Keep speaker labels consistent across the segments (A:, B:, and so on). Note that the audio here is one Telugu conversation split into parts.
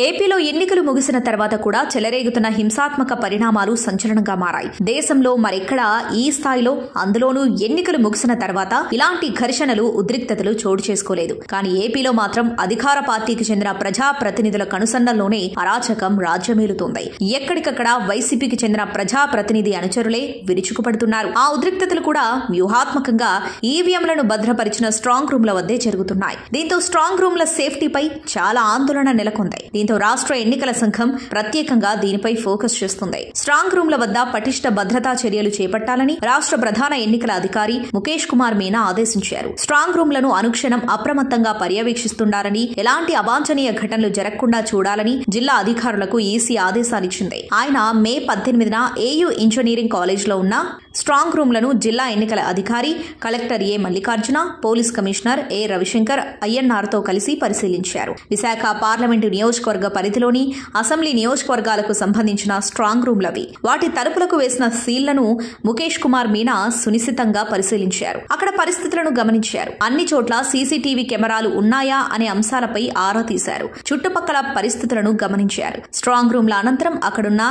A: ఏపీలో ఎన్నికలు ముగిసిన తర్వాత కూడా చెలరేగుతున్న హింసాత్మక పరిణామాలు సంచలనంగా మారాయి. దేశంలో మరెక్కడా ఈ స్థాయిలో, అందులోనూ ఎన్నికలు ముగిసిన తర్వాత ఇలాంటి ఘర్షణలు, ఉద్రిక్తతలు చోటు చేసుకోలేదు. కానీ ఏపీలో మాత్రం అధికార పార్టీకి చెందిన ప్రజా ప్రతినిధుల కనుసన్నల్లోనే అరాచకం రాజ్యమేలుతోంది. ఎక్కడికక్కడ వైసీపీకి చెందిన ప్రజా ప్రతినిధి అనుచరులే విరుచుకుపడుతున్నారు. ఆ ఉద్రిక్తతలు కూడా వ్యూహాత్మకంగా ఈవీఎంలను భద్రపరిచిన స్ట్రాంగ్ రూమ్ల వద్దే జరుగుతున్నాయి. దీంతో స్ట్రాంగ్ రూమ్ల సేఫ్టీపై చాలా ఆందోళన నెలకొంది. దీంతో రాష్ట్ర ఎన్నికల సంఘం ప్రత్యేకంగా దీనిపై ఫోకస్ చేస్తుంది. స్ట్రాంగ్ రూమ్ల వద్ద పటిష్ట భద్రతా చర్యలు చేపట్టాలని రాష్ట్ర ప్రధాన ఎన్నికల అధికారి ముఖేష్ కుమార్ మీనా ఆదేశించారు. స్ట్రాంగ్ రూమ్లను అనుక్షణం అప్రమత్తంగా పర్యవేక్షిస్తుండాలని, ఎలాంటి అవాంఛనీయ ఘటనలు జరగకుండా చూడాలని జిల్లా అధికారులకు ఈసీ ఆదేశాలిచ్చింది. ఆయన మే 18న ఏయూ ఇంజనీరింగ్ కాలేజ్లో ఉన్న స్ట్రాంగ్ రూమ్లను జిల్లా ఎన్నికల అధికారి కలెక్టర్ ఏ మల్లికార్జున, పోలీస్ కమిషనర్ ఏ రవిశంకర్ అయ్యన్నార్తో కలిసి పరిశీలించారు. విశాఖ పార్లమెంటు నియోజకవర్గ పరిధిలోని అసెంబ్లీ నియోజకవర్గాలకు సంబంధించిన స్ట్రాంగ్ రూమ్లవి. వాటి తలుపులకు వేసిన సీళ్లను ముఖేష్ కుమార్ మీనా సునిశితంగా పరిశీలించారు. అక్కడ పరిస్థితులను గమనించారు. అన్ని చోట్ల సీసీటీవీ కెమెరాలు ఉన్నాయా అనే అంశాలపై ఆరా తీశారు. చుట్టుపక్కల పరిస్థితులను గమనించారు. స్ట్రాంగ్ రూమ్ల అనంతరం అక్కడున్న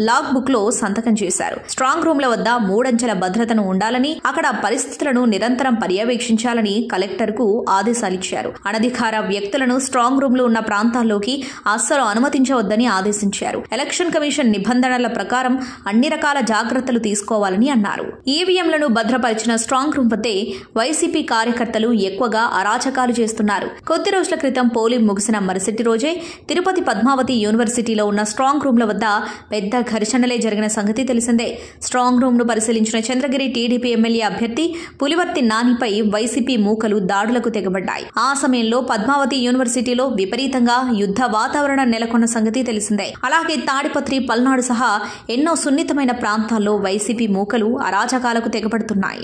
A: లాగ్ బుక్ లో సంతకం చేశారు. స్ట్రాంగ్ రూమ్ల వద్ద 3 అంచెల భద్రతను ఉండాలని, అక్కడ పరిస్థితులను నిరంతరం పర్యవేక్షించాలని కలెక్టర్ కు ఆదేశాలిచ్చారు. అనధికార వ్యక్తులను స్ట్రాంగ్ రూమ్లు ఉన్న ప్రాంతాల్లోకి అస్సలు అనుమతించవద్దని ఆదేశించారు. ఎలక్షన్ కమిషన్ నిబంధనల ప్రకారం అన్ని రకాల జాగ్రత్తలు తీసుకోవాలని అన్నారు. ఈవీఎంలను భద్రపరిచిన స్ట్రాంగ్ రూమ్ వద్దే వైసీపీ కార్యకర్తలు ఎక్కువగా అరాచకాలు చేస్తున్నారు. కొద్ది రోజుల క్రితం పోలింగ్ ముగిసిన మరుసటి రోజే తిరుపతి పద్మావతి యూనివర్సిటీలో ఉన్న స్ట్రాంగ్ రూమ్ల వద్ద పెద్ద ఘర్షణలే జరిగిన సంగతి తెలిసిందే. స్ట్రాంగ్ రూమ్ ను పరిశీలించిన చంద్రగిరి టీడీపీ ఎమ్మెల్యే అభ్యర్థి పులివర్తి నానిపై వైసీపీ మూకలు దాడులకు తెగబడ్డాయి. ఆ సమయంలో పద్మావతి యూనివర్సిటీలో విపరీతంగా యుద్ధ వాతావరణం నెలకొన్న సంగతి తెలిసిందే. అలాగే తాడిపత్రి, పల్నాడు సహా ఎన్నో సున్నితమైన ప్రాంతాల్లో వైసీపీ మూకలు అరాచకాలకు తెగబడుతున్నాయి.